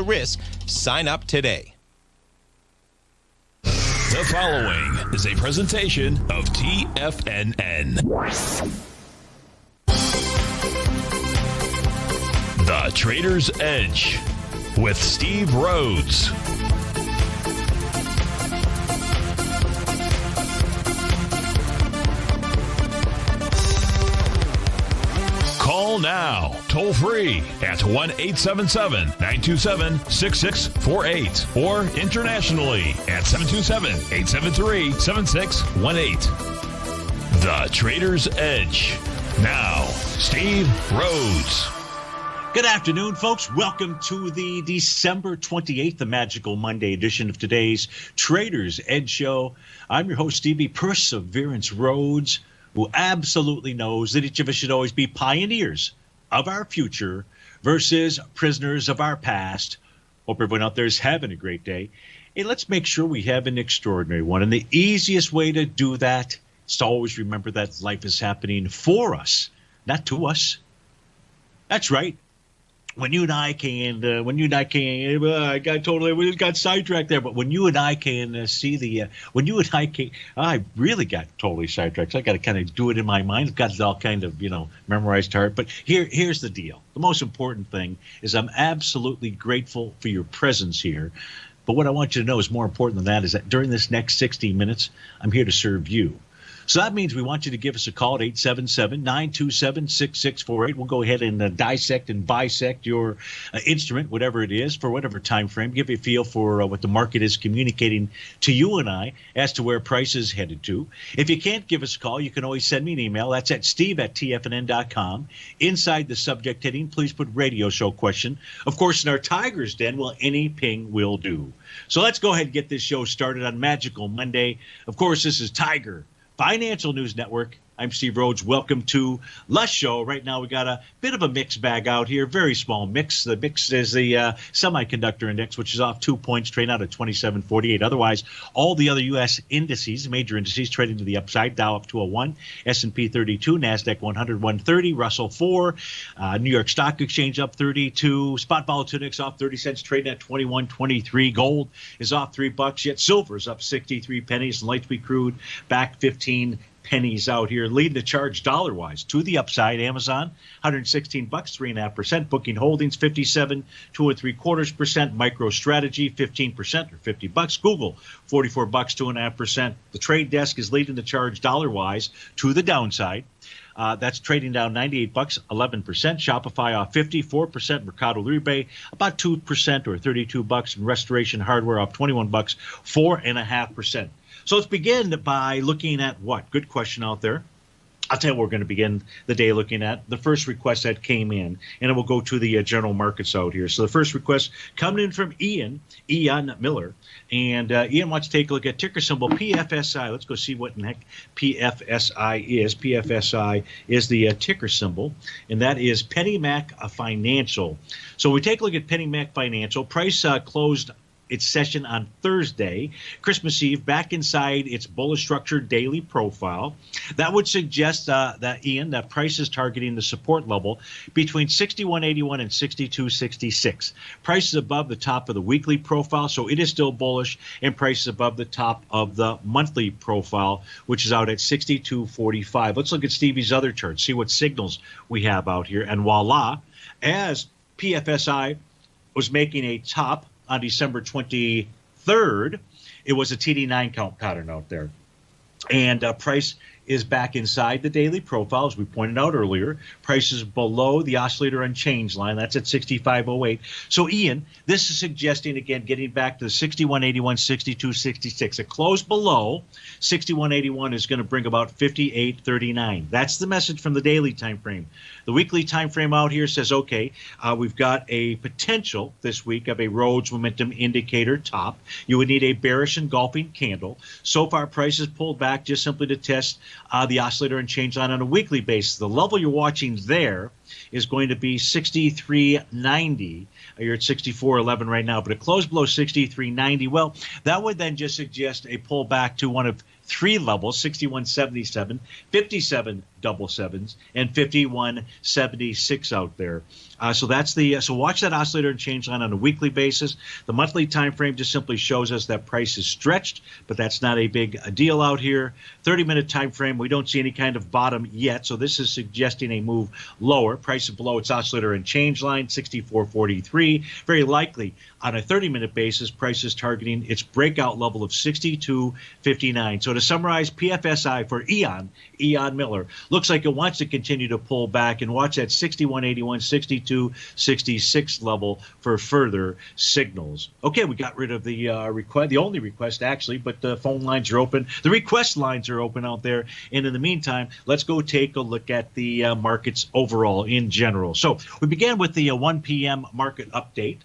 risk. Sign up today. The following is a presentation of TFNN. The Trader's Edge with Steve Rhodes. Call now, toll free at 1-877-927-6648 or internationally at 727-873-7618. The Trader's Edge. Now, Steve Rhodes. Good afternoon, folks. Welcome to the December 28th, the magical Monday edition of today's Trader's Edge Show. I'm your host, Stevie Perseverance Rhodes, who absolutely knows that each of us should always be pioneers of our future versus prisoners of our past. Hope everyone out there is having a great day. Hey, let's make sure we have an extraordinary one. And the easiest way to do that is to always remember that life is happening for us, not to us. That's right. We got sidetracked there, but when you and I can see I really got totally sidetracked. So I got to kind of do it in my mind. I've got it all kind of, memorized to heart. But here's the deal. The most important thing is I'm absolutely grateful for your presence here. But what I want you to know is more important than that is that during this next 60 minutes, I'm here to serve you. So that means we want you to give us a call at 877-927-6648. We'll go ahead and dissect and bisect your instrument, whatever it is, for whatever time frame. Give you a feel for what the market is communicating to you and I as to where price is headed to. If you can't give us a call, you can always send me an email. That's at steve@tfnn.com. Inside the subject heading, please put radio show question. Of course, in our Tiger's Den, well, any ping will do. So let's go ahead and get this show started on Magical Monday. Of course, this is Tiger Financial News Network. I'm Steve Rhodes. Welcome to the show. Right now we got a bit of a mixed bag out here, very small mix. The mix is the semiconductor index, which is off 2 points, trading out at 27.48. Otherwise, all the other U.S. indices, major indices, trading to the upside. Dow up 201, S&P 32, NASDAQ 100, 130, Russell 4, New York Stock Exchange up 32, spot volatility index off 30 cents, trading at 21.23. Gold is off $3, yet silver is up 63 pennies, and light sweet crude back 15 pennies out here, leading the charge dollar-wise to the upside. Amazon, $116, 3.5%. Booking Holdings, 57, 2.75%. MicroStrategy, 15% or $50. Google, $44, 2.5%. The trade desk is leading the charge dollar-wise to the downside. That's trading down $98, 11%. Shopify off 54%. Mercado Libre about 2% or $32. And Restoration Hardware off $21, 4.5%. So let's begin by looking at what? Good question out there. I'll tell you what we're going to begin the day looking at. The first request that came in, and it will go to the general markets out here. So the first request coming in from Ian Miller. And Ian wants to take a look at ticker symbol PFSI. Let's go see what in the heck PFSI is. PFSI is the ticker symbol, and that is PennyMac Financial. So we take a look at PennyMac Financial. Price closed its session on Thursday, Christmas Eve, back inside its bullish structured daily profile. That would suggest that price is targeting the support level between 61.81 and 62.66. Price is above the top of the weekly profile, so it is still bullish, and price is above the top of the monthly profile, which is out at 62.45. Let's look at Stevie's other chart, see what signals we have out here. And voila, as PFSI was making a top on December 23rd, it was a TD9 count pattern out there. And price is back inside the daily profile, as we pointed out earlier. Price is below the oscillator unchanged line. That's at 65.08. So, Ian, this is suggesting, again, getting back to the 61.81, 62.66. A close below 61.81 is going to bring about 58.39. That's the message from the daily time frame. The weekly time frame out here says, okay, we've got a potential this week of a Rhodes momentum indicator top. You would need a bearish engulfing candle. So far, price has pulled back just simply to test the oscillator and change line on a weekly basis. The level you're watching there is going to be 63.90. You're at 64.11 right now, but it closed below 63.90. Well, that would then just suggest a pullback to one of three levels, 61.77, 57 double sevens, and 51.76 out there. So that's the so watch that oscillator and change line on a weekly basis. The monthly time frame just simply shows us that price is stretched, but that's not a big deal out here. 30-minute time frame, we don't see any kind of bottom yet, so this is suggesting a move lower. Price is below its oscillator and change line, 64.43. Very likely on a 30-minute basis, price is targeting its breakout level of 62.59. So to summarize, PFSI for Eon Miller looks like it wants to continue to pull back, and watch that 61.81, 62.66 level for further signals. Okay, we got rid of the request, the only request actually, but the phone lines are open. The request lines are open out there. And in the meantime, let's go take a look at the markets overall in general. So we began with the 1 p.m. market update.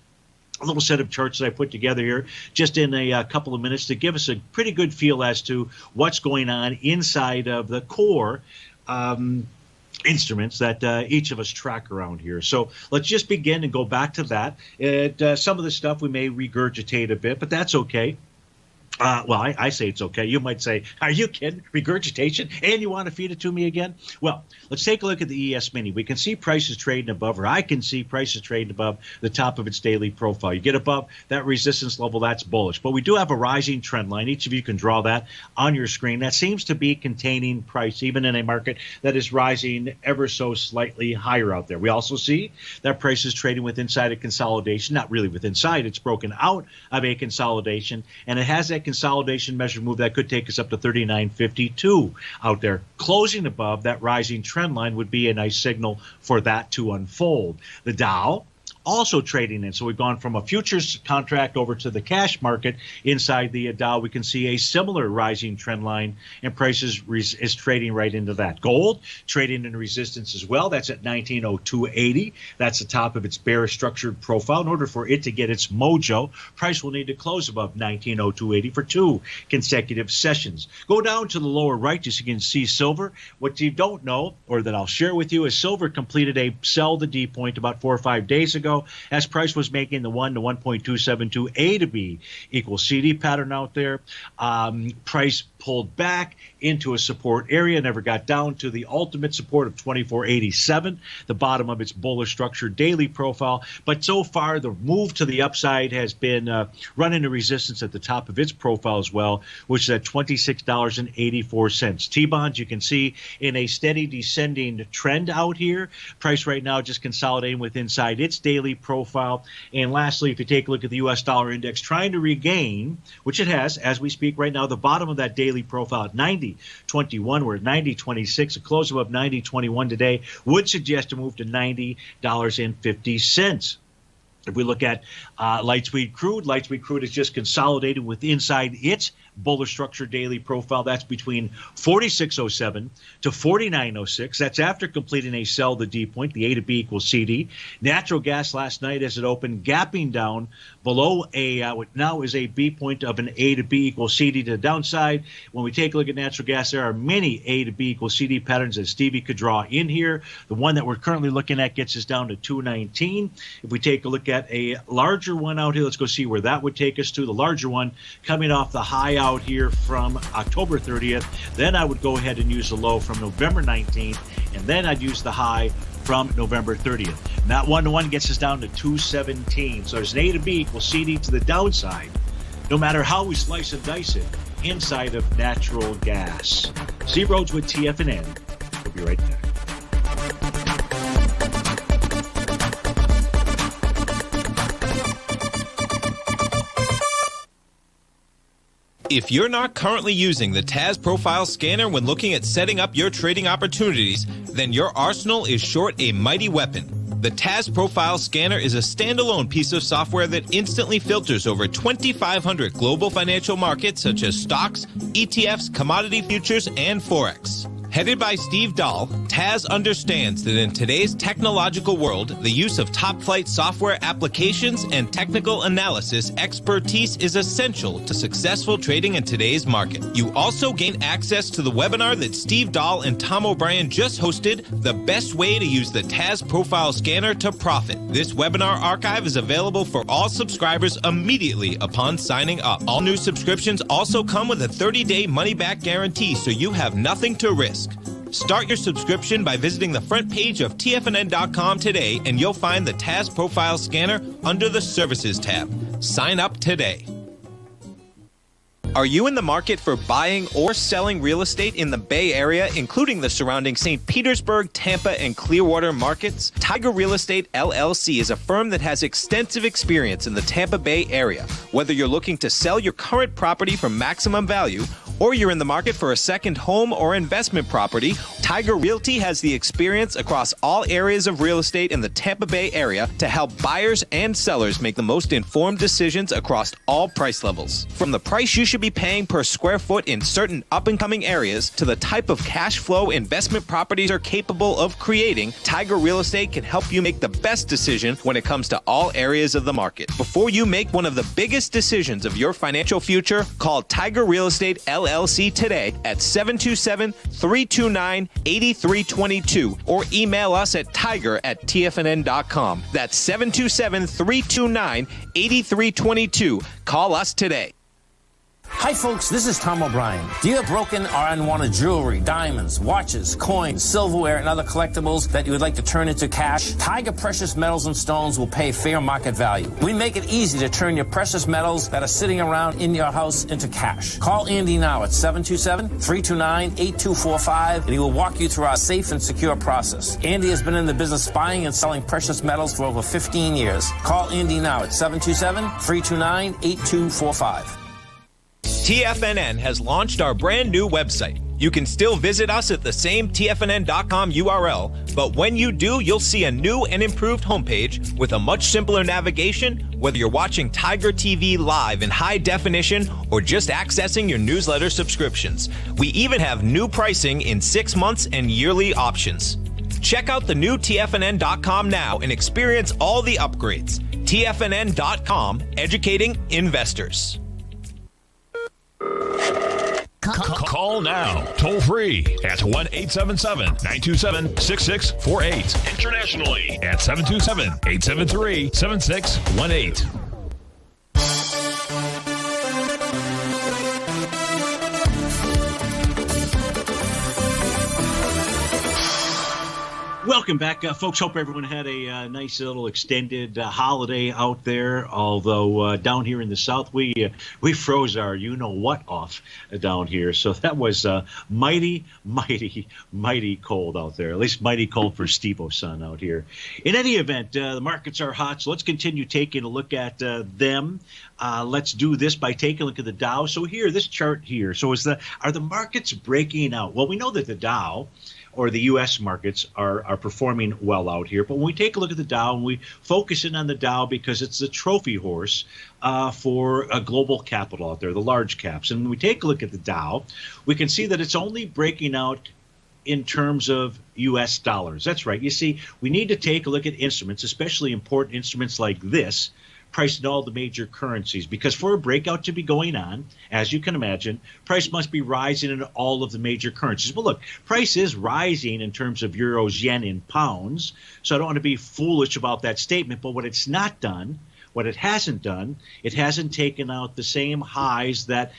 A little set of charts that I put together here just in a couple of minutes to give us a pretty good feel as to what's going on inside of the core instruments that each of us track around here. So let's just begin and go back to that. Some of the stuff we may regurgitate a bit, but that's okay. Well, I say it's okay. You might say, are you kidding? Regurgitation? And you want to feed it to me again? Well, let's take a look at the ES Mini. We can see prices trading above, or I can see prices trading above the top of its daily profile. You get above that resistance level, that's bullish. But we do have a rising trend line. Each of you can draw that on your screen. That seems to be containing price, even in a market that is rising ever so slightly higher out there. We also see that price is trading with inside a consolidation. Not really with inside. It's broken out of a consolidation, and it has that consolidation measure move that could take us up to 39.52 out there. Closing above that rising trend line would be a nice signal for that to unfold. The Dow also trading in. So we've gone from a futures contract over to the cash market. Inside the Dow, we can see a similar rising trend line, and prices is trading right into that. Gold trading in resistance as well. That's at 1902.80. That's the top of its bearish structured profile. In order for it to get its mojo, price will need to close above 1902.80 for 2 consecutive sessions. Go down to the lower right, just so you can see silver. What you don't know, or that I'll share with you, is silver completed a sell the D point about 4 or 5 days ago, as price was making the 1 to 1.272 A to B equals CD pattern out there. Price pulled back into a support area, never got down to the ultimate support of 24.87, the bottom of its bullish structure daily profile. But so far, the move to the upside has been run into resistance at the top of its profile as well, which is at $26.84. T-bonds, you can see in a steady descending trend out here. Price right now just consolidating with inside its daily profile. And lastly, if you take a look at the U.S. dollar index, trying to regain, which it has as we speak right now, the bottom of that daily profile at 90.21. We're at 90.26. A close above 90.21 today would suggest a move to $90.50. If we look at light sweet crude is just consolidated with inside its bullish structure daily profile. That's between 46.07 to 49.06. That's after completing a sell the D point, the A to B equals CD. Natural gas last night as it opened, gapping down below what now is a B point of an A to B equals CD to the downside. When we take a look at natural gas, there are many A to B equals CD patterns that Stevie could draw in here. The one that we're currently looking at gets us down to 219. If we take a look at a larger one out here, let's go see where that would take us to. The larger one coming off the high out here from October 30th. Then I would go ahead and use the low from November 19th, and then I'd use the high from November 30th. And that 1-to-1 gets us down to 217. So there's an A to B equals CD to the downside, no matter how we slice and dice it, inside of natural gas. Steve Rhodes with TFNN. We'll be right back. If you're not currently using the TAS Profile Scanner when looking at setting up your trading opportunities, then your arsenal is short a mighty weapon. The TAS Profile Scanner is a standalone piece of software that instantly filters over 2,500 global financial markets such as stocks, ETFs, commodity futures, and Forex. Headed by Steve Dahl, TAS understands that in today's technological world, the use of top-flight software applications and technical analysis expertise is essential to successful trading in today's market. You also gain access to the webinar that Steve Dahl and Tom O'Brien just hosted, The Best Way to Use the TAS Profile Scanner to Profit. This webinar archive is available for all subscribers immediately upon signing up. All new subscriptions also come with a 30-day money-back guarantee, so you have nothing to risk. Start your subscription by visiting the front page of TFNN.com today, and you'll find the TAS Profile Scanner under the Services tab. Sign up today. Are you in the market for buying or selling real estate in the Bay Area, including the surrounding St. Petersburg, Tampa, and Clearwater markets? Tiger Real Estate LLC is a firm that has extensive experience in the Tampa Bay area. Whether you're looking to sell your current property for maximum value, or you're in the market for a second home or investment property, Tiger Realty has the experience across all areas of real estate in the Tampa Bay area to help buyers and sellers make the most informed decisions across all price levels. From the price you should be paying per square foot in certain up-and-coming areas to the type of cash flow investment properties are capable of creating, Tiger Real Estate can help you make the best decision when it comes to all areas of the market. Before you make one of the biggest decisions of your financial future, call Tiger Real Estate LLC today at 727-329-8322 or email us at tiger@tfnn.com. That's 727-329-8322. Call us today. Hi folks, this is Tom O'Brien. Do you have broken or unwanted jewelry, diamonds, watches, coins, silverware, and other collectibles that you would like to turn into cash? Tiger Precious Metals and Stones will pay fair market value. We make it easy to turn your precious metals that are sitting around in your house into cash. Call Andy now at 727-329-8245 and he will walk you through our safe and secure process. Andy has been in the business buying and selling precious metals for over 15 years. Call Andy now at 727-329-8245. TFNN has launched our brand new website. You can still visit us at the same TFNN.com URL, but when you do, you'll see a new and improved homepage with a much simpler navigation, whether you're watching Tiger TV live in high definition or just accessing your newsletter subscriptions. We even have new pricing in 6 months and yearly options. Check out the new TFNN.com now and experience all the upgrades. TFNN.com, educating investors. Call now, toll free at 1-877-927-6648. Internationally at 727-873-7618. Welcome back, folks. Hope everyone had a nice little extended holiday out there. Although down here in the South, we froze our you-know-what off down here. So that was mighty cold out there. At least mighty cold for Steve-O's son out here. In any event, the markets are hot, so let's continue taking a look at them. Let's do this by taking a look at the Dow. So here, this chart here. So are the markets breaking out? Well, we know that the Dow, or the U.S. markets, are performing well out here. But when we take a look at the Dow, and we focus in on the Dow because it's the trophy horse for a global capital out there, the large caps. And when we take a look at the Dow, we can see that it's only breaking out in terms of U.S. dollars. That's right. You see, we need to take a look at instruments, especially important instruments like this, priced in all the major currencies, because for a breakout to be going on, as you can imagine, price must be rising in all of the major currencies. Well, look, price is rising in terms of euros, yen, and pounds, so I don't want to be foolish about that statement, but what it's not done, what it hasn't done, it hasn't taken out the same highs that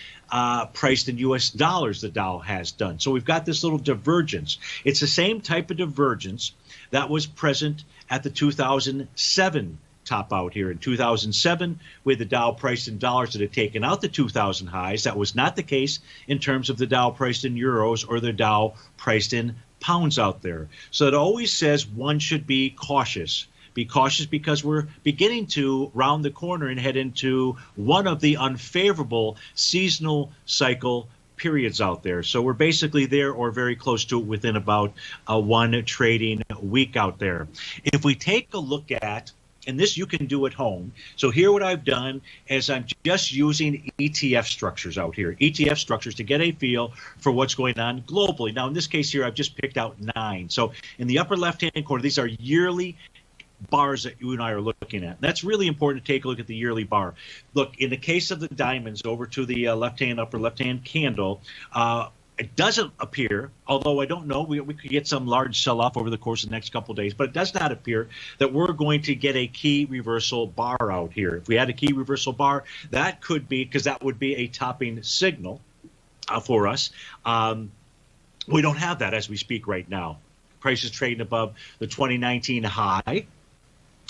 priced in U.S. dollars the Dow has done. So we've got this little divergence. It's the same type of divergence that was present at the 2007 top out here. In 2007, with the Dow priced in dollars that had taken out the 2000 highs. That was not the case in terms of the Dow priced in euros or the Dow priced in pounds out there. So it always says one should be cautious. Be cautious because we're beginning to round the corner and head into one of the unfavorable seasonal cycle periods out there. So we're basically there or very close to it within about one trading week out there. If we take a look at, and this you can do at home. So here what I've done is I'm just using ETF structures out here, ETF structures to get a feel for what's going on globally. Now, in this case here, I've just picked out 9. So in the upper left-hand corner, these are yearly bars that you and I are looking at. That's really important to take a look at the yearly bar. Look, in the case of the diamonds, over to the upper left-hand candle, it doesn't appear, although I don't know, we could get some large sell-off over the course of the next couple of days, but it does not appear that we're going to get a key reversal bar out here. If we had a key reversal bar, that could be, because that would be a topping signal for us. We don't have that as we speak right now. Price is trading above the 2019 high.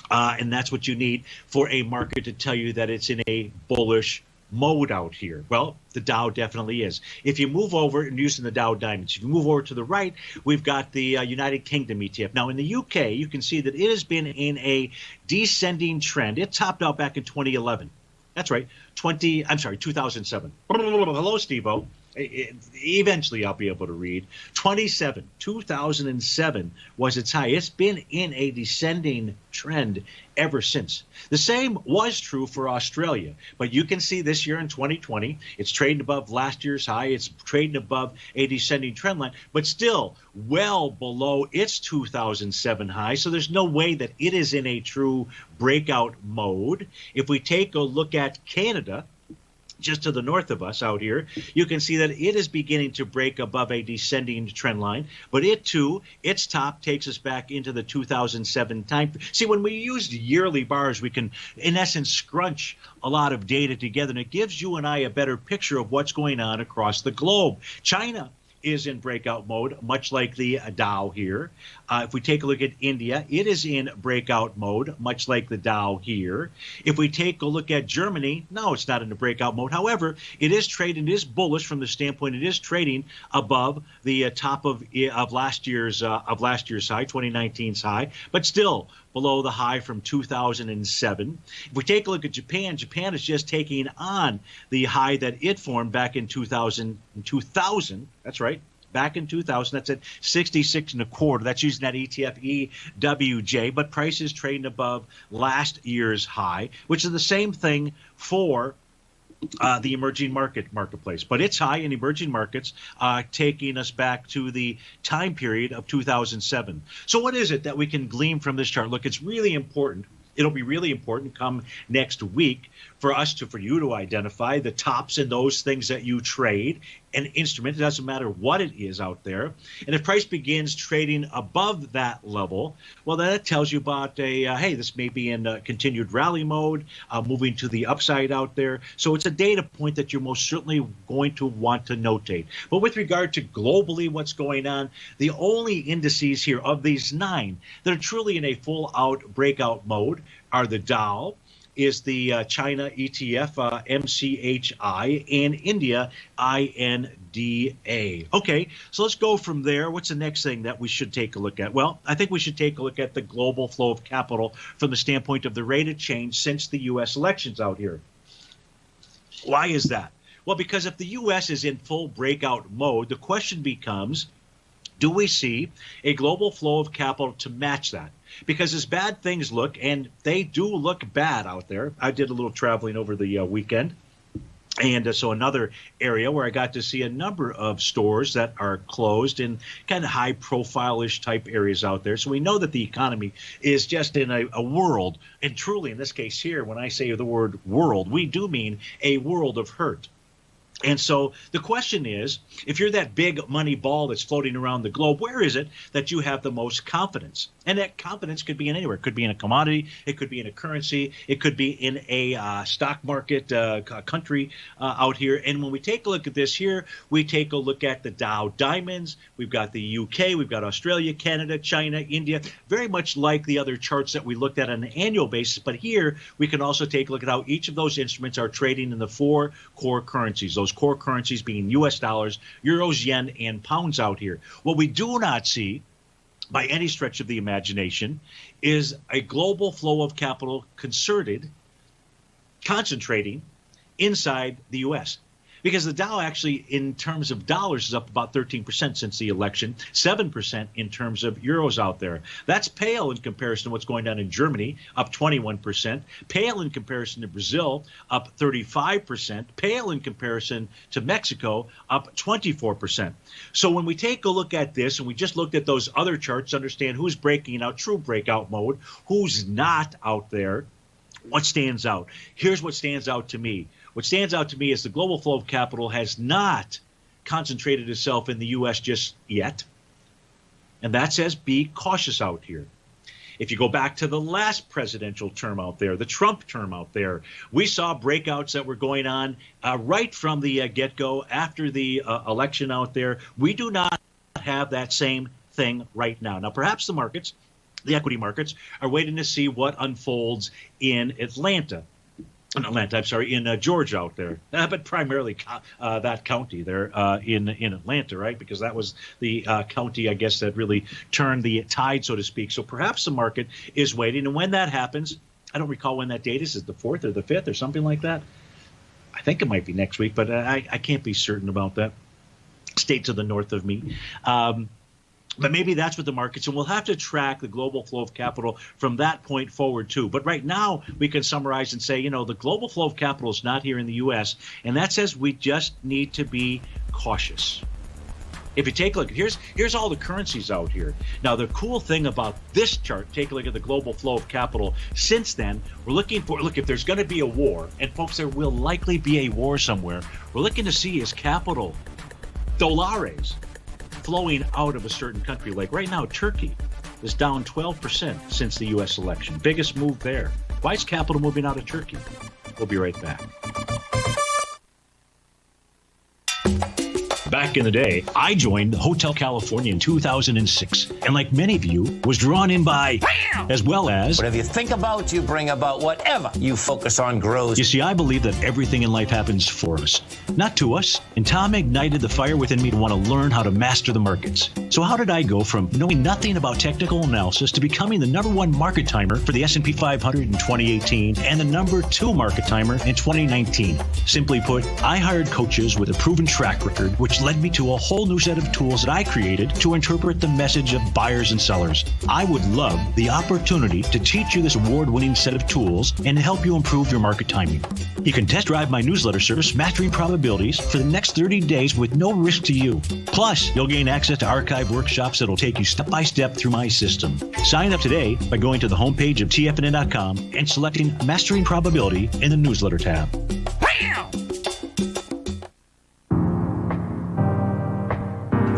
And that's what you need for a market to tell you that it's in a bullish mode out here. Well, the Dow definitely is. If you move over, and using the Dow Diamonds, if you move over to the right, we've got the United Kingdom ETF. Now, in the UK, you can see that it has been in a descending trend. It topped out back in 2011. That's right, 2007. Hello, Steve-O. Eventually I'll be able to read. 2007 was its high. It's been in a descending trend ever since. The same was true for Australia, but you can see this year in 2020, it's trading above last year's high. It's trading above a descending trend line, but still well below its 2007 high. So there's no way that it is in a true breakout mode. If we take a look at Canada, just to the north of us out here, you can see that it is beginning to break above a descending trend line, but it too, its top takes us back into the 2007 time. See, when we use yearly bars, we can, in essence, scrunch a lot of data together, and it gives you and I a better picture of what's going on across the globe. China is in breakout mode, much like the Dow here. If we take a look at India, it is in breakout mode, much like the Dow here. If we take a look at Germany, no, it's not in the breakout mode. However, it is trading, it is bullish from the standpoint, it is trading above the top of last year's high, 2019's high, but still below the high from 2007. If we take a look at Japan, Japan is just taking on the high that it formed back in 2000. That's right. Back in 2000, that's at 66 and a quarter. That's using that ETF EWJ, but price is trading above last year's high, which is the same thing for the emerging marketplace. But it's high in emerging markets, taking us back to the time period of 2007. So what is it that we can glean from this chart? Look, it's really important. It'll be really important come next week for you to identify the tops in those things that you trade. An instrument, it doesn't matter what it is out there. And if price begins trading above that level, well, then it tells you about hey, this may be in continued rally mode, moving to the upside out there. So it's a data point that you're most certainly going to want to notate. But with regard to globally what's going on, the only indices here of these 9 that are truly in a full out breakout mode are the Dow, is the China ETF, MCHI, and India, INDA. Okay, so let's go from there. What's the next thing that we should take a look at? Well, I think we should take a look at the global flow of capital from the standpoint of the rate of change since the U.S. elections out here. Why is that? Well, because if the U.S. is in full breakout mode, the question becomes, do we see a global flow of capital to match that? Because as bad things look, and they do look bad out there. I did a little traveling over the weekend. And so another area where I got to see a number of stores that are closed in kind of high profile-ish type areas out there. So we know that the economy is just in a world, and truly in this case here, when I say the word world, we do mean a world of hurt. And so the question is, if you're that big money ball that's floating around the globe, where is it that you have the most confidence? And that confidence could be in anywhere. It could be in a commodity. It could be in a currency. It could be in a stock market country out here. And when we take a look at this here, we take a look at the Dow Diamonds. We've got the UK. We've got Australia, Canada, China, India, very much like the other charts that we looked at on an annual basis. But here we can also take a look at how each of those instruments are trading in the 4 core currencies. Those core currencies being U.S. dollars, euros, yen, and pounds out here. What we do not see by any stretch of the imagination is a global flow of capital concentrating inside the U.S. Because the Dow actually, in terms of dollars, is up about 13% since the election, 7% in terms of euros out there. That's pale in comparison to what's going on in Germany, up 21%, pale in comparison to Brazil, up 35%, pale in comparison to Mexico, up 24%. So when we take a look at this, and we just looked at those other charts to understand who's breaking out, true breakout mode, who's not out there, what stands out? Here's what stands out to me. What stands out to me is the global flow of capital has not concentrated itself in the U.S. just yet. And that says be cautious out here. If you go back to the last presidential term out there, the Trump term out there, we saw breakouts that were going on right from the get-go after the election out there. We do not have that same thing right now. Now, perhaps the markets, the equity markets, are waiting to see what unfolds in in Georgia out there, but primarily that county there in Atlanta, right? Because that was the county, I guess, that really turned the tide, so to speak. So perhaps the market is waiting. And when that happens, I don't recall when that date is. Is it the 4th or the 5th or something like that? I think it might be next week, but I can't be certain about that. State to the north of me. But maybe that's what the markets, and we'll have to track the global flow of capital from that point forward too. But right now, we can summarize and say, the global flow of capital is not here in the U.S., and that says we just need to be cautious. If you take a look, here's all the currencies out here. Now, the cool thing about this chart, take a look at the global flow of capital. Since then, we're looking for, if there's going to be a war, and folks, there will likely be a war somewhere, we're looking to see is capital, dollares, flowing out of a certain country. Like right now, Turkey is down 12% since the U.S. election. Biggest move there. Why is capital moving out of Turkey? We'll be right back. Back in the day, I joined Hotel California in 2006, and like many of you, was drawn in by, as well as, Whatever you think about, you bring about. Whatever you focus on grows. You see, I believe that everything in life happens for us, not to us. And Tom ignited the fire within me to want to learn how to master the markets. So how did I go from knowing nothing about technical analysis to becoming the #1 market timer for the S&P 500 in 2018 and the #2 market timer in 2019? Simply put, I hired coaches with a proven track record, which led me to a whole new set of tools that I created to interpret the message of buyers and sellers. I would love the opportunity to teach you this award-winning set of tools and to help you improve your market timing. You can test drive my newsletter service, Mastering Probabilities, for the next 30 days with no risk to you. Plus, you'll gain access to archive workshops that'll take you step-by-step through my system. Sign up today by going to the homepage of TFNN.com and selecting Mastering Probability in the newsletter tab.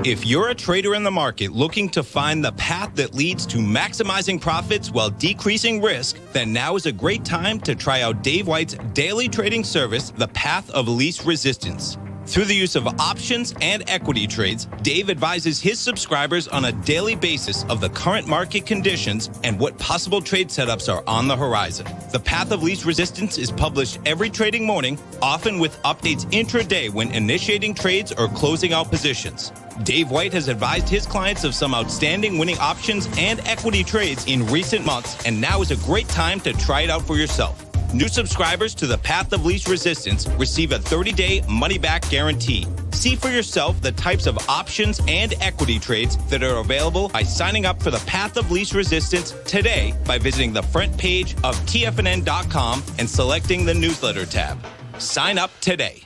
If you're a trader in the market looking to find the path that leads to maximizing profits while decreasing risk, then now is a great time to try out Dave White's daily trading service, The Path of Least Resistance. Through the use of options and equity trades, Dave advises his subscribers on a daily basis of the current market conditions and what possible trade setups are on the horizon. The Path of Least Resistance is published every trading morning, often with updates intraday when initiating trades or closing out positions. Dave White has advised his clients of some outstanding winning options and equity trades in recent months, and now is a great time to try it out for yourself. New subscribers to the Path of Least Resistance receive a 30-day money-back guarantee. See for yourself the types of options and equity trades that are available by signing up for the Path of Least Resistance today by visiting the front page of TFNN.com and selecting the newsletter tab. Sign up today.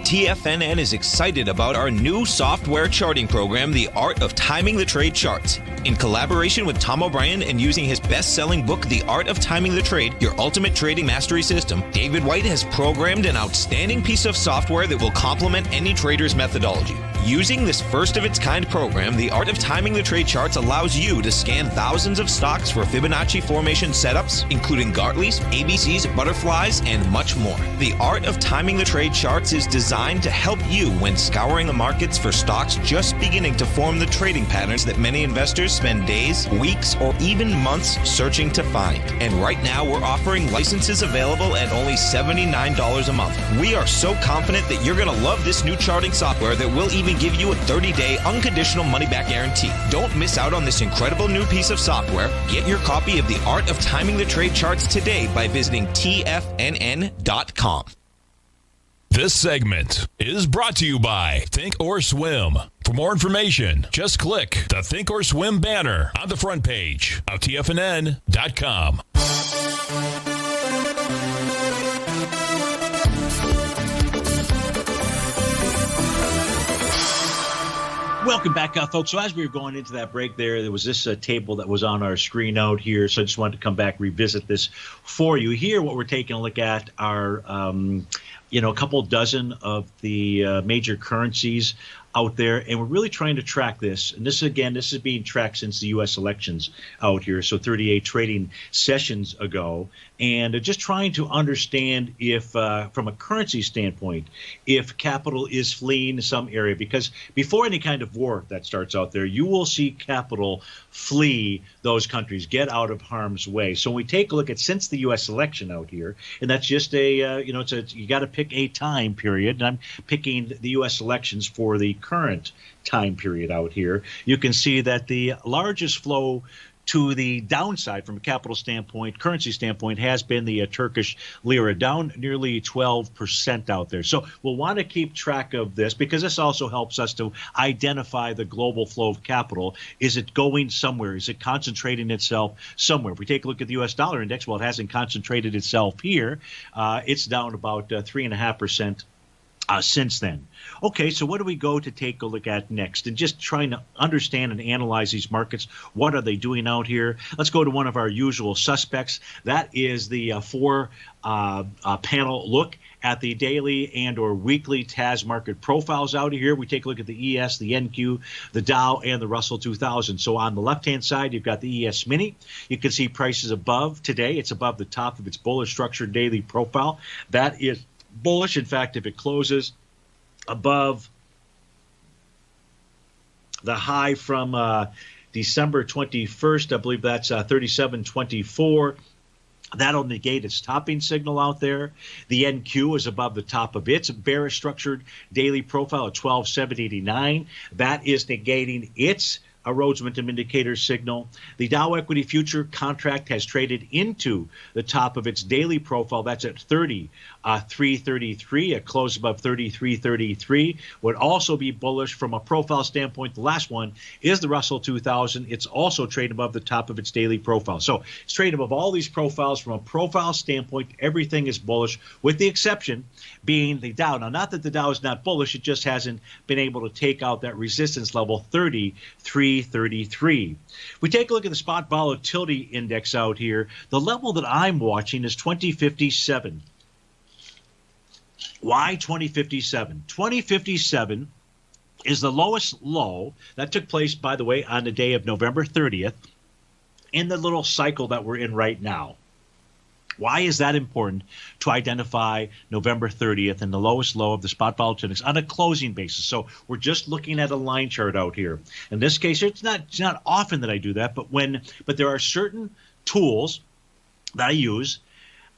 TFNN is excited about our new software charting program, The Art of Timing the Trade Charts. In collaboration with Tom O'Brien and using his best-selling book, The Art of Timing the Trade, Your Ultimate Trading Mastery System, David White has programmed an outstanding piece of software that will complement any trader's methodology. Using this first-of-its-kind program, The Art of Timing the Trade Charts allows you to scan thousands of stocks for Fibonacci formation setups, including Gartley's, ABCs, butterflies, and much more. The Art of Timing the Trade Charts is designed to help you when scouring the markets for stocks just beginning to form the trading patterns that many investors spend days, weeks, or even months searching to find. And right now, we're offering licenses available at only $79 a month. We are so confident that you're going to love this new charting software that will even give you a 30-day unconditional money-back guarantee. Don't miss out on this incredible new piece of software. Get your copy of The Art of Timing the Trade Charts today by visiting TFNN.com. This segment is brought to you by Think or Swim. For more information, just click the Think or Swim banner on the front page of TFNN.com. Welcome back, folks. So as we were going into that break there was this table that was on our screen out here. So I just wanted to come back, revisit this for you. Here, what we're taking a look at are, a couple dozen of the major currencies out there, and we're really trying to track this. And this is being tracked since the U.S. elections out here, so 38 trading sessions ago, and just trying to understand if, from a currency standpoint, if capital is fleeing some area. Because before any kind of war that starts out there, you will see capital flee those countries, get out of harm's way. So when we take a look at since the U.S. election out here, and that's just you got to pick a time period, and I'm picking the U.S. elections for the current time period out here. You can see that the largest flow to the downside from a capital standpoint, currency standpoint, has been the Turkish lira, down nearly 12% out there. So we'll want to keep track of this because this also helps us to identify the global flow of capital. Is it going somewhere? Is it concentrating itself somewhere? If we take a look at the U.S. dollar index, well, it hasn't concentrated itself here. It's down about 3.5%. Since then. Okay, so what do we go to take a look at next? And just trying to understand and analyze these markets. What are they doing out here? Let's go to one of our usual suspects. That is the panel look at the daily and or weekly TAS market profiles out here. We take a look at the ES, the NQ, the Dow, and the Russell 2000. So on the left-hand side, you've got the ES Mini. You can see prices above today. It's above the top of its bullish structured daily profile. That is bullish. In fact, if it closes above the high from December 21st, I believe that's 37.24, that'll negate its topping signal out there. The NQ is above the top of its bearish structured daily profile at 12.789. That is negating its a Rhodes momentum indicator signal. The Dow equity future contract has traded into the top of its daily profile. That's at 30,333. It closed above 33.33. Would also be bullish from a profile standpoint. The last one is the Russell 2000. It's also trading above the top of its daily profile. So it's trading above all these profiles. From a profile standpoint, everything is bullish, with the exception being the Dow. Now, not that the Dow is not bullish, it just hasn't been able to take out that resistance level 33.33. We take a look at the spot volatility index out here. The level that I'm watching is 2057. Why 2057? 2057 is the lowest low that took place, by the way, on the day of November 30th in the little cycle that we're in right now. Why is that important to identify November 30th and the lowest low of the spot volatility index on a closing basis? So we're just looking at a line chart out here. In this case, it's not often that I do that, but there are certain tools that I use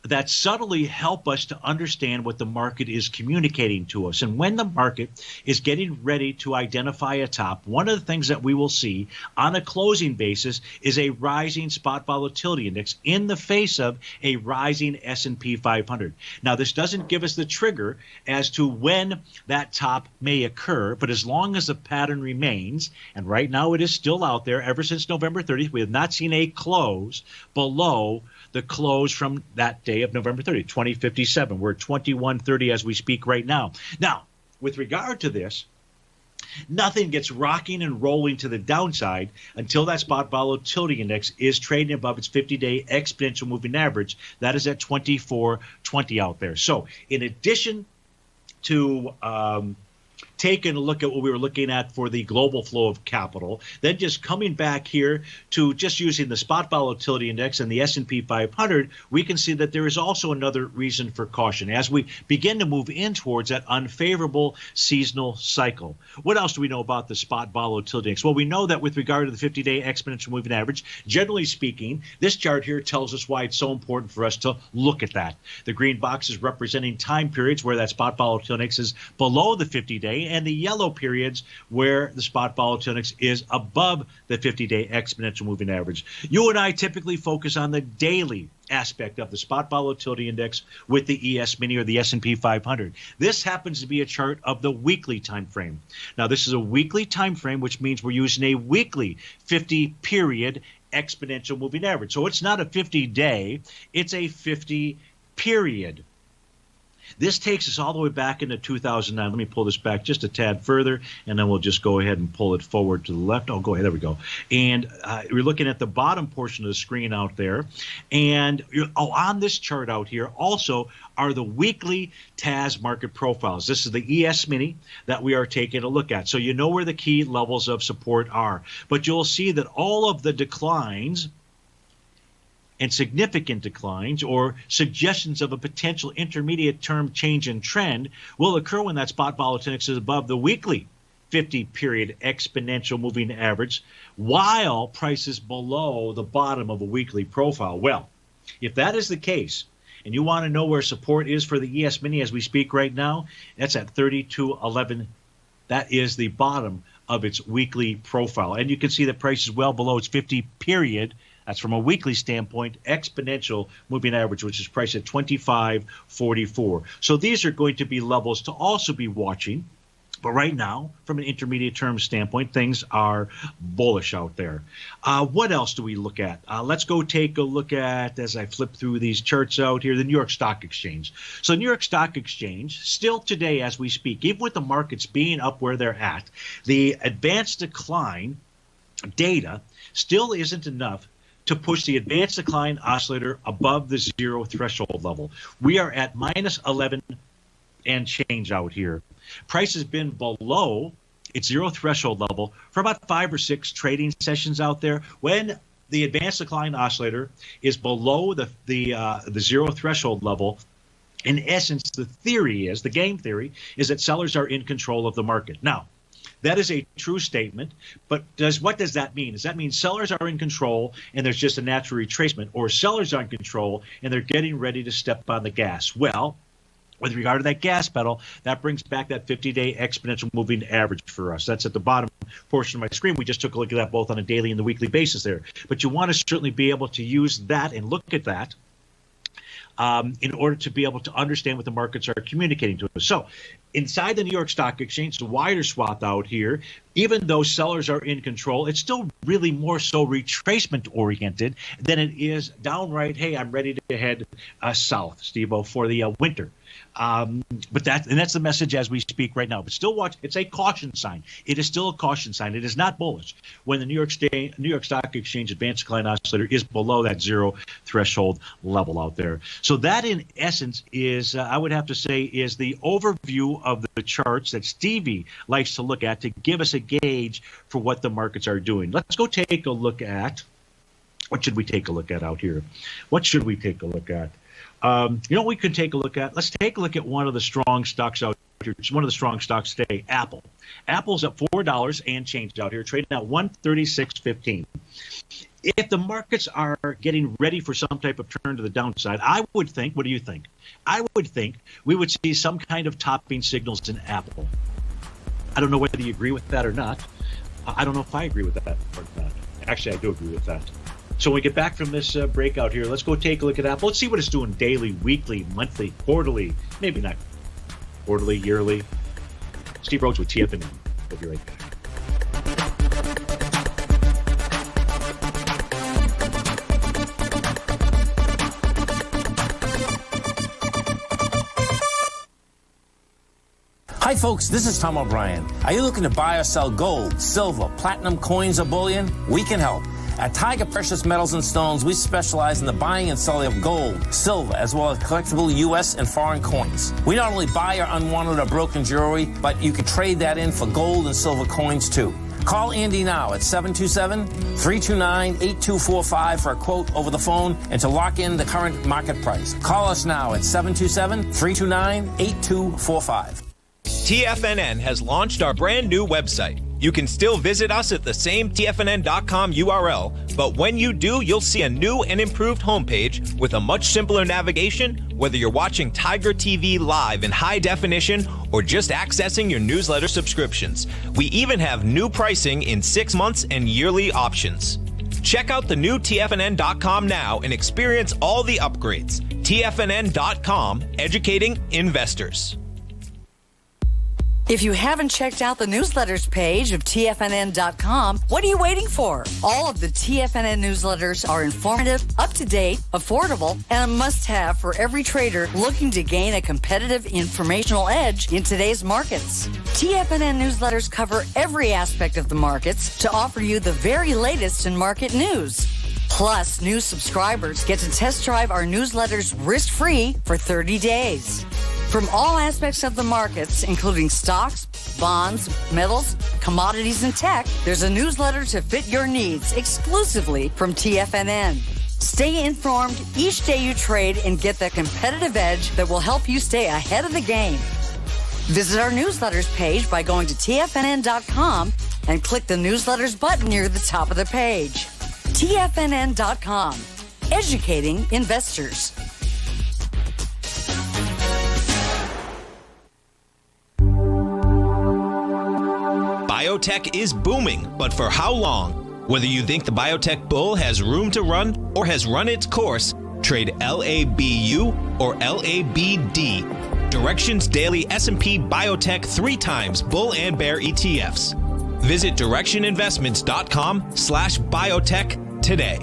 that subtly help us to understand what the market is communicating to us. And when the market is getting ready to identify a top, one of the things that we will see on a closing basis is a rising spot volatility index in the face of a rising S&P 500. Now, this doesn't give us the trigger as to when that top may occur, but as long as the pattern remains, and right now it is still out there ever since November 30th, we have not seen a close below the close from that day of November 30th, 2057. We're at 2130 as we speak right now. Now, with regard to this, nothing gets rocking and rolling to the downside until that spot volatility index is trading above its 50-day exponential moving average. That is at 2420 out there. So in addition to taking a look at what we were looking at for the global flow of capital, then just coming back here to just using the spot volatility index and the S&P 500, we can see that there is also another reason for caution as we begin to move in towards that unfavorable seasonal cycle. What else do we know about the spot volatility index? Well, we know that with regard to the 50-day exponential moving average, generally speaking, this chart here tells us why it's so important for us to look at that. The green box is representing time periods where that spot volatility index is below the 50-day, and the yellow periods where the spot volatility index is above the 50-day exponential moving average. You and I typically focus on the daily aspect of the spot volatility index with the ES Mini or the S&P 500. This happens to be a chart of the weekly time frame. Now, this is a weekly time frame, which means we're using a weekly 50-period exponential moving average. So it's not a 50-day, it's a 50-period. This takes us all the way back into 2009. Let me pull this back just a tad further, and then we'll just go ahead and pull it forward to the left. Oh, go ahead. There we go. And we're looking at the bottom portion of the screen out there. And on this chart out here also are the weekly TAS market profiles. This is the ES Mini that we are taking a look at. So you know where the key levels of support are. But you'll see that all of the declines and significant declines or suggestions of a potential intermediate term change in trend will occur when that spot volatility is above the weekly 50-period exponential moving average, while price is below the bottom of a weekly profile. Well, if that is the case, and you want to know where support is for the ES Mini as we speak right now, that's at 32.11. That is the bottom of its weekly profile. And you can see the price is well below its 50-period. That's from a weekly standpoint, exponential moving average, which is priced at 25.44. So these are going to be levels to also be watching. But right now, from an intermediate term standpoint, things are bullish out there. What else do we look at? Let's go take a look at, as I flip through these charts out here, the New York Stock Exchange. So New York Stock Exchange, still today as we speak, even with the markets being up where they're at, the advanced decline data still isn't enough to push the advanced decline oscillator above the zero threshold level. We are at minus 11 and change out here. Price has been below its zero threshold level for about 5 or 6 trading sessions out there. When the advanced decline oscillator is below the zero threshold level, in essence, the game theory is that sellers are in control of the market. Now, that is a true statement, but what does that mean? Does that mean sellers are in control and there's just a natural retracement, or sellers are in control and they're getting ready to step on the gas? Well, with regard to that gas pedal, that brings back that 50-day exponential moving average for us. That's at the bottom portion of my screen. We just took a look at that both on a daily and the weekly basis there. But you want to certainly be able to use that and look at that in order to be able to understand what the markets are communicating to us. So inside the New York Stock Exchange, the wider swath out here, even though sellers are in control, it's still really more so retracement oriented than it is downright, hey, I'm ready to head south, Steve-O, for the winter. But that's the message as we speak right now. But still watch, it's a caution sign. It is still a caution sign. It is not bullish when the New York Stock Exchange advanced decline oscillator is below that zero threshold level out there. So that in essence is, I would have to say, is the overview of the charts that Stevie likes to look at to give us a gauge for what the markets are doing. Let's go take a look at, what should we take a look at out here? What should we take a look at? We could take a look at, let's take a look at one of the strong stocks out here. One of the strong stocks today, Apple. Apple's up $4 and change out here, trading at $136.15. If the markets are getting ready for some type of turn to the downside, I would think, what do you think? I would think we would see some kind of topping signals in Apple. I don't know whether you agree with that or not. I don't know if I agree with that or not. Actually, I do agree with that. So when we get back from this breakout here, let's go take a look at Apple. Let's see what it's doing daily, weekly, monthly, quarterly, maybe not quarterly, yearly. Steve Rhodes with TFNN. We'll be right back. Hi folks, this is Tom O'Brien. Are you looking to buy or sell gold, silver, platinum, coins, or bullion? We can help. At Tiger Precious Metals and Stones, we specialize in the buying and selling of gold, silver, as well as collectible U.S. and foreign coins. We not only buy your unwanted or broken jewelry, but you can trade that in for gold and silver coins too. Call Andy now at 727-329-8245 for a quote over the phone and to lock in the current market price. Call us now at 727-329-8245. TFNN has launched our brand new website. You can still visit us at the same TFNN.com URL, but when you do, you'll see a new and improved homepage with a much simpler navigation, whether you're watching Tiger TV live in high definition or just accessing your newsletter subscriptions. We even have new pricing in 6 months and yearly options. Check out the new TFNN.com now and experience all the upgrades. TFNN.com, educating investors. If you haven't checked out the newsletters page of TFNN.com, what are you waiting for? All of the TFNN newsletters are informative, up-to-date, affordable, and a must-have for every trader looking to gain a competitive informational edge in today's markets. TFNN newsletters cover every aspect of the markets to offer you the very latest in market news. Plus, new subscribers get to test drive our newsletters risk-free for 30 days. From all aspects of the markets, including stocks, bonds, metals, commodities, and tech, there's a newsletter to fit your needs exclusively from TFNN. Stay informed each day you trade and get the competitive edge that will help you stay ahead of the game. Visit our newsletters page by going to TFNN.com and click the newsletters button near the top of the page. TFNN.com, educating investors. Biotech is booming, but for how long? Whether you think the biotech bull has room to run or has run its course, trade LABU or LABD. Direction's daily S&P Biotech 3 times bull and bear ETFs. Visit directioninvestments.com/biotech today.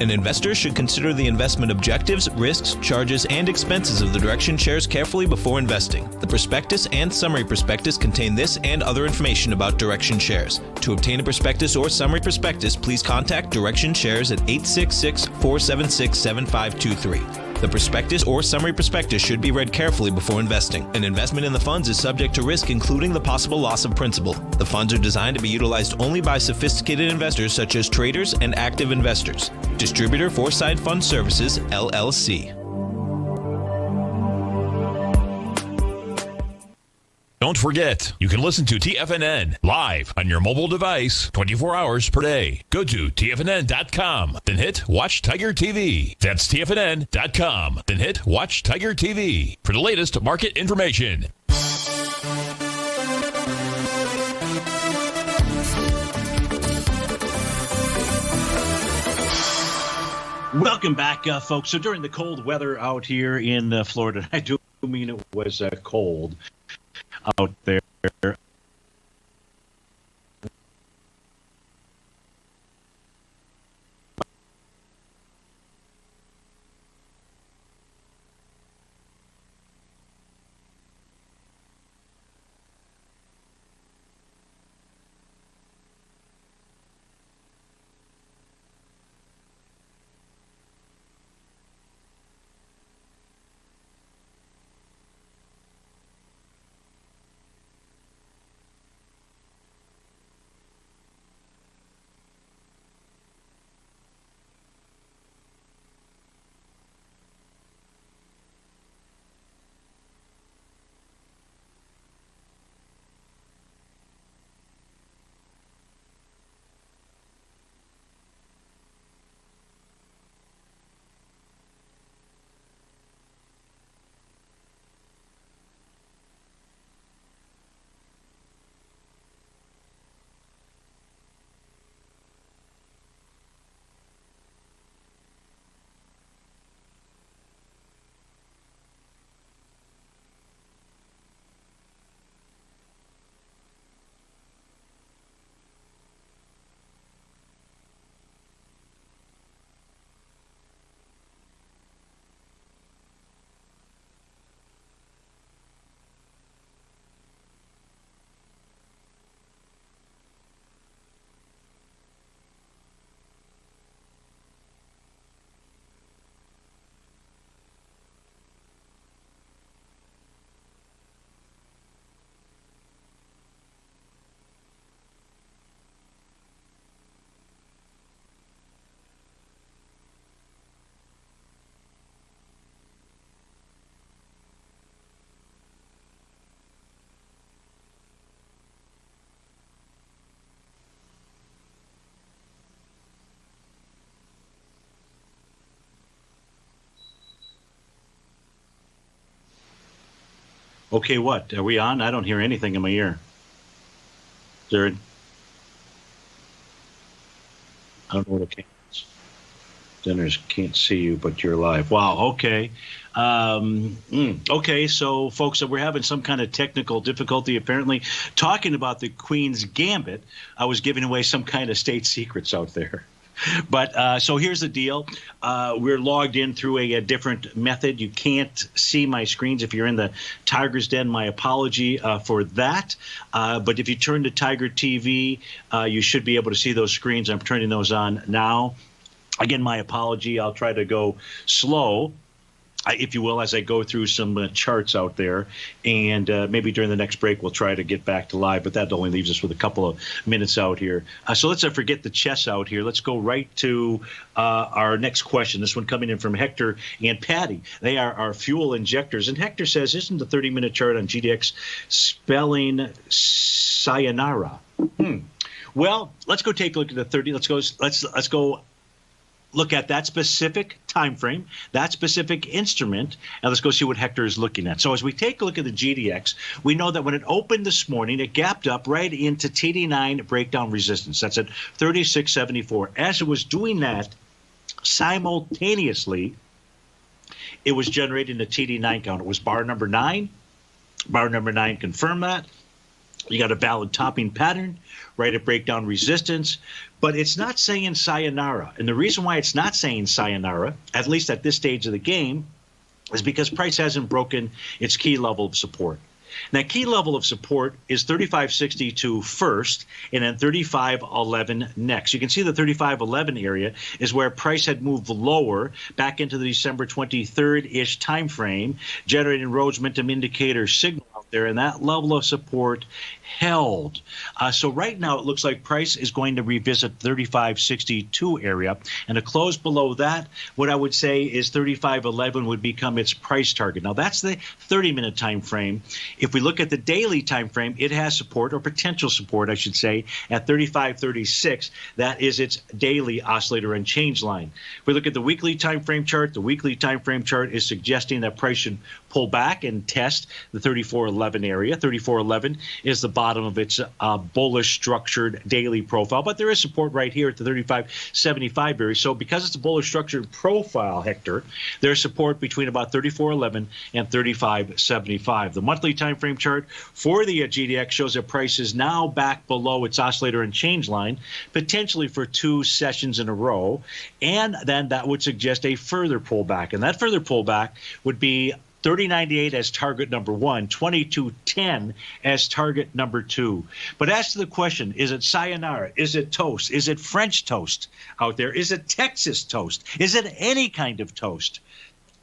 An investor should consider the investment objectives, risks, charges, and expenses of the Direction shares carefully before investing. The prospectus and summary prospectus contain this and other information about Direction shares. To obtain a prospectus or summary prospectus, please contact Direction shares at 866-476-7523. The prospectus or summary prospectus should be read carefully before investing. An investment in the funds is subject to risk, including the possible loss of principal. The funds are designed to be utilized only by sophisticated investors such as traders and active investors. Distributor Foreside Fund Services, LLC. Don't forget, you can listen to TFNN live on your mobile device 24 hours per day. Go to TFNN.com, then hit Watch Tiger TV. That's TFNN.com, then hit Watch Tiger TV for the latest market information. Welcome back, folks. So during the cold weather out here in Florida, I do mean it was cold out there. Okay, what? Are we on? I don't hear anything in my ear. Is there? I don't know what it is. Dinners can't see you, but you're live. Wow. Okay. Okay. So, folks, we're having some kind of technical difficulty. Apparently, talking about the Queen's Gambit, I was giving away some kind of state secrets out there. But so here's the deal. We're logged in through a different method. You can't see my screens if you're in the Tiger's Den. My apology for that. But if you turn to Tiger TV, you should be able to see those screens. I'm turning those on now. Again, my apology. I'll try to go slow, if you will, as I go through some charts out there. And maybe during the next break, we'll try to get back to live. But that only leaves us with a couple of minutes out here. So let's forget the chess out here. Let's go right to our next question. This one coming in from Hector and Patty. They are our fuel injectors. And Hector says, isn't the 30-minute chart on GDX spelling sayonara? Well, let's go take a look at the 30. Let's go look at that specific time frame, that specific instrument, and let's go see what Hector is looking at. So as we take a look at the GDX, we know that when it opened this morning, it gapped up right into TD9 breakdown resistance. That's at 36.74. As it was doing that, simultaneously, it was generating a TD9 count. It was bar number 9. Bar number 9 confirmed that. You got a valid topping pattern right at breakdown resistance, but it's not saying sayonara. And the reason why it's not saying sayonara, at least at this stage of the game, is because price hasn't broken its key level of support. Now, key level of support is 35.62 first, and then 35.11 next. You can see the 35.11 area is where price had moved lower back into the December 23rd-ish time frame, generating Rhodes momentum indicator signal out there, and that level of support held. So right now it looks like price is going to revisit 35.62 area, and a close below that, what I would say is 35.11 would become its price target. Now that's the 30-minute time frame. If we look at the daily time frame, it has support, or potential support, I should say, at 35.36. That is its daily oscillator and change line. If we look at the weekly time frame chart, the weekly time frame chart is suggesting that price should pull back and test the 34.11 area. 34.11 is the bottom of its bullish structured daily profile, but there is support right here at the 35.75 area. So because it's a bullish structured profile, Hector, there's support between about 34.11 and 35.75. The monthly time frame chart for the GDX shows that price is now back below its oscillator and change line, potentially for 2 sessions in a row, and then that would suggest a further pullback, and that further pullback would be 30.98 as target number 1, 22.10 as target number 2. But as to the question, is it sayonara? Is it toast? Is it French toast out there? Is it Texas toast? Is it any kind of toast?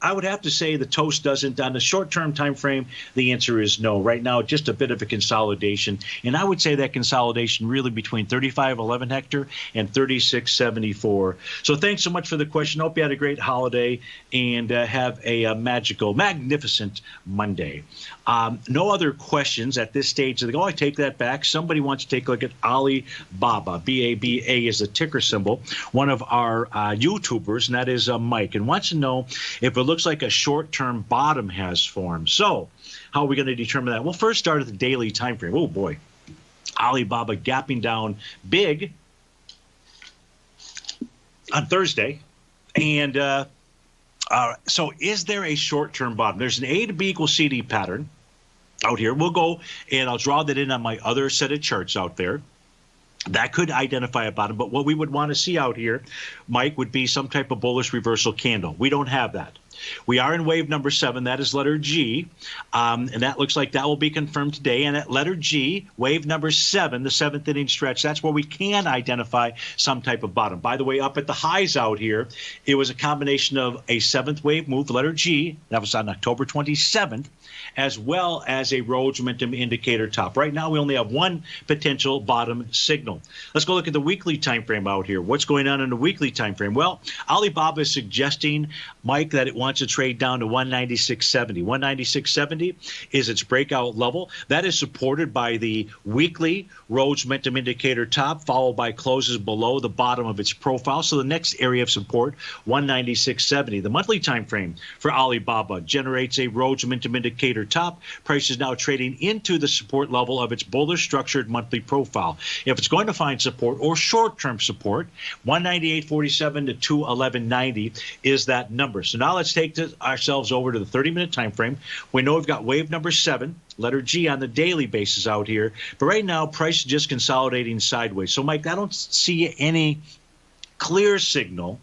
I would have to say the toast doesn't. On the short-term time frame, the answer is no. Right now, just a bit of a consolidation. And I would say that consolidation really between 35.11, Hector, and 36.74. So thanks so much for the question. Hope you had a great holiday and have a magical, magnificent Monday. No other questions at this stage of the go. I take that back. Somebody wants to take a look at Alibaba. BABA is the ticker symbol. One of our YouTubers, and that is Mike, and wants to know if it looks like a short-term bottom has formed. So how are we going to determine that? We'll first start at the daily time frame. Oh, boy. Alibaba gapping down big on Thursday. And so is there a short-term bottom? There's an A to B equals CD pattern out here. We'll go, and I'll draw that in on my other set of charts out there. That could identify a bottom, but what we would want to see out here, Mike, would be some type of bullish reversal candle. We don't have that. We are in wave number 7. That is letter G, and that looks like that will be confirmed today. And at letter G, wave number 7, the 7th inning stretch, that's where we can identify some type of bottom. By the way, up at the highs out here, it was a combination of a 7th wave move, letter G, that was on October 27th, as well as a Rhodes momentum indicator top. Right now, we only have one potential bottom signal. Let's go look at the weekly time frame out here. What's going on in the weekly time frame? Well, Alibaba is suggesting, Mike, that it wants wants to trade down to 196.70. 196.70 is its breakout level. That is supported by the weekly Rhodes Momentum Indicator top, followed by closes below the bottom of its profile. So the next area of support, 196.70. The monthly time frame for Alibaba generates a Rhodes Momentum Indicator top. Price is now trading into the support level of its bullish structured monthly profile. If it's going to find support or short-term support, 198.47 to 211.90 is that number. So now let's take ourselves over to the 30-minute time frame. We know we've got wave number 7, letter G, on the daily basis out here. But right now, price is just consolidating sideways. So, Mike, I don't see any clear signal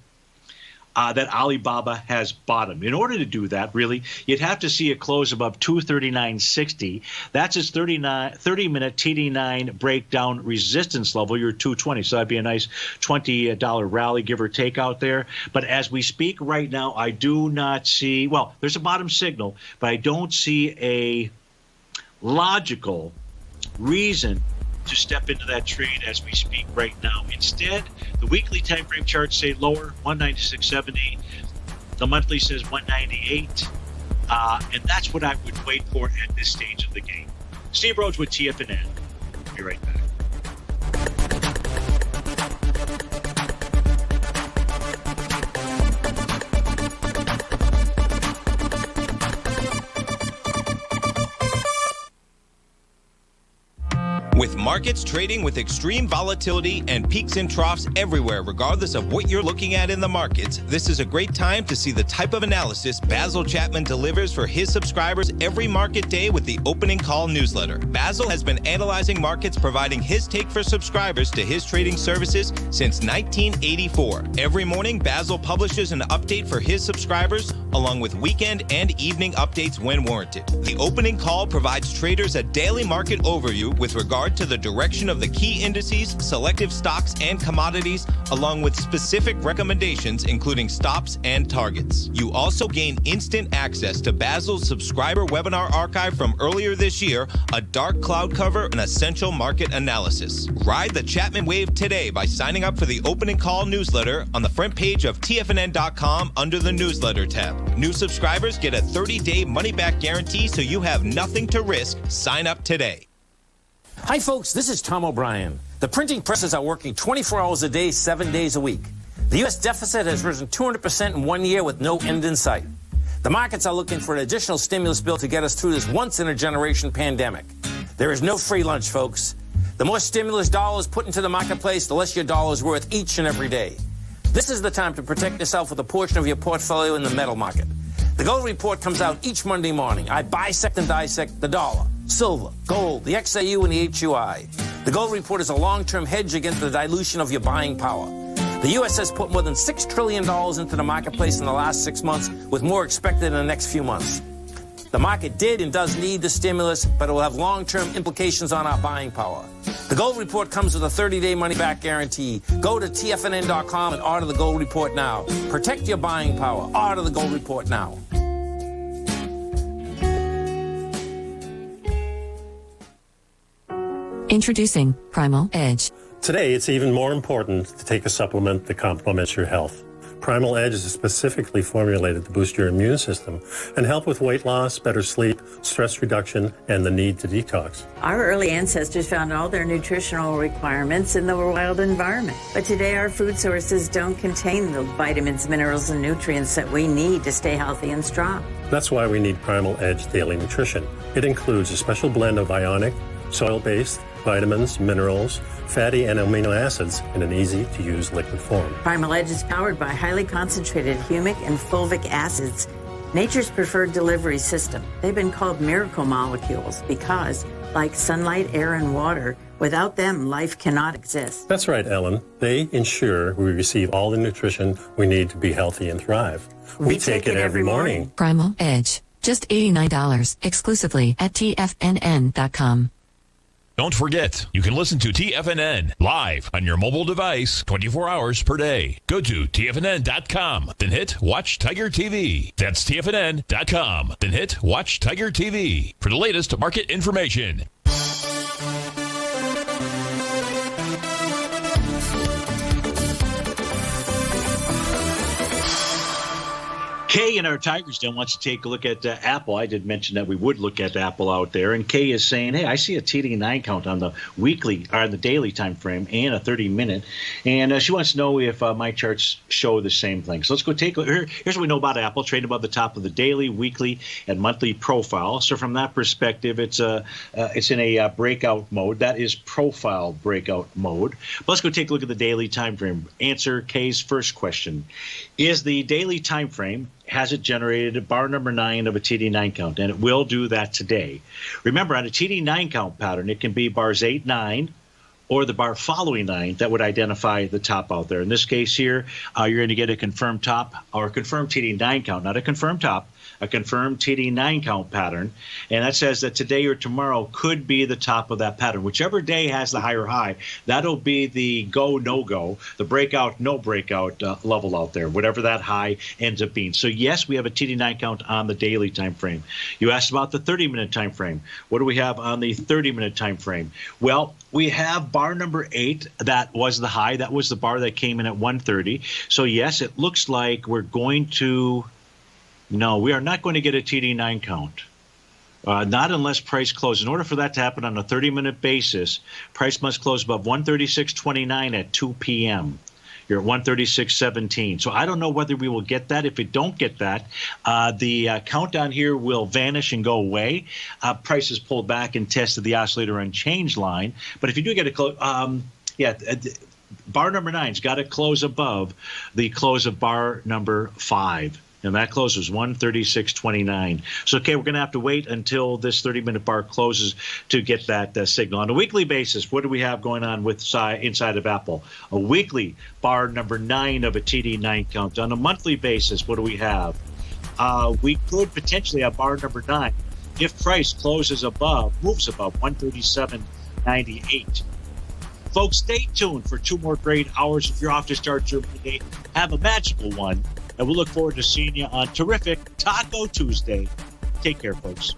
that Alibaba has bottomed. In order to do that, really, you'd have to see it close above 239.60. That's its 30-minute TD9 breakdown resistance level, your 220. So that'd be a nice $20 rally, give or take, out there. But as we speak right now, I do not see, well, there's a bottom signal, but I don't see a logical reason to step into that trade as we speak right now. Instead, the weekly time frame charts say lower, 196.70. The monthly says 198. And that's what I would wait for at this stage of the game. Steve Rhodes with TFNN. Be right back. With markets trading with extreme volatility and peaks and troughs everywhere, regardless of what you're looking at in the markets, this is a great time to see the type of analysis Basil Chapman delivers for his subscribers every market day with the Opening Call newsletter. Basil has been analyzing markets, providing his take for subscribers to his trading services since 1984. Every morning, Basil publishes an update for his subscribers, along with weekend and evening updates when warranted. The Opening Call provides traders a daily market overview with regard to the direction of the key indices, selective stocks, and commodities, along with specific recommendations, including stops and targets. You also gain instant access to Basil's subscriber webinar archive from earlier this year, a dark cloud cover, and essential market analysis. Ride the Chapman wave today by signing up for the Opening Call newsletter on the front page of TFNN.com under the newsletter tab. New subscribers get a 30-day money-back guarantee, so you have nothing to risk. Sign up today. Hi, folks. This is Tom O'Brien. The printing presses are working 24 hours a day, 7 days a week. The U.S. deficit has risen 200% in 1 year with no end in sight. The markets are looking for an additional stimulus bill to get us through this once-in-a-generation pandemic. There is no free lunch, folks. The more stimulus dollars put into the marketplace, the less your dollar is worth each and every day. This is the time to protect yourself with a portion of your portfolio in the metal market. The Gold Report comes out each Monday morning. I bisect and dissect the dollar, silver, gold, the XAU, and the HUI. The Gold Report is a long-term hedge against the dilution of your buying power. The U.S. has put more than $6 trillion into the marketplace in the last 6 months, with more expected in the next few months. The market did and does need the stimulus, but it will have long-term implications on our buying power. The Gold Report comes with a 30-day money-back guarantee. Go to TFNN.com and order the Gold Report now. Protect your buying power. Order the Gold Report now. Introducing Primal Edge. Today, it's even more important to take a supplement that complements your health. Primal Edge is specifically formulated to boost your immune system and help with weight loss, better sleep, stress reduction, and the need to detox. Our early ancestors found all their nutritional requirements in the wild environment. But today, our food sources don't contain the vitamins, minerals, and nutrients that we need to stay healthy and strong. That's why we need Primal Edge Daily Nutrition. It includes a special blend of ionic, soil-based, vitamins, minerals, fatty and amino acids in an easy-to-use liquid form. Primal Edge is powered by highly concentrated humic and fulvic acids, nature's preferred delivery system. They've been called miracle molecules because, like sunlight, air, and water, without them, life cannot exist. That's right, Ellen. They ensure we receive all the nutrition we need to be healthy and thrive. We take it every morning. Primal Edge. Just $89 exclusively at TFNN.com. Don't forget, you can listen to TFNN live on your mobile device 24 hours per day. Go to TFNN.com, then hit Watch Tiger TV. That's TFNN.com, then hit Watch Tiger TV for the latest market information. Kay in our Tigers Den wants to take a look at Apple. I did mention that we would look at Apple out there, and Kay is saying, "Hey, I see a TD9 count on the weekly or on the daily time frame and a 30-minute," and she wants to know if my charts show the same thing. So let's go take a look. Here's what we know about Apple: trading above the top of the daily, weekly, and monthly profile. So from that perspective, it's in a breakout mode. That is profile breakout mode. But let's go take a look at the daily time frame. Answer Kay's first question: is the daily time frame, has it generated bar number 9 of a TD9 count? And it will do that today. Remember, on a TD9 count pattern, it can be bars 8, 9, or the bar following 9 that would identify the top out there. In this case here, you're going to get a confirmed top or a confirmed TD9 count, not a confirmed top, a confirmed TD9 count pattern. And that says that today or tomorrow could be the top of that pattern. Whichever day has the higher high, that'll be the go, no go, the breakout, no breakout level out there, whatever that high ends up being. So yes, we have a TD9 count on the daily time frame. You asked about the 30-minute time frame. What do we have on the 30-minute time frame? Well, we have bar number 8. That was the high. That was the bar that came in at 130. So yes, it looks like we're going to... No, we are not going to get a TD9 count. Not unless price closes. In order for that to happen on a 30-minute basis, price must close above 136.29 at 2 p.m. You're at 136.17. So I don't know whether we will get that. If we don't get that, the countdown here will vanish and go away. Price is pulled back and tested the oscillator unchanged line. But if you do get a close, bar number 9's got to close above the close of bar number 5. And that close was 136.29. So, okay, we're going to have to wait until this 30-minute bar closes to get that signal. On a weekly basis, what do we have going on with inside of Apple? A weekly bar number 9 of a TD9 count. On a monthly basis, what do we have? We could potentially have bar number 9 if price moves above 137.98. Folks, stay tuned for 2 more great hours. If you're off to start your Monday, have a magical one. And we'll look forward to seeing you on terrific Taco Tuesday. Take care, folks.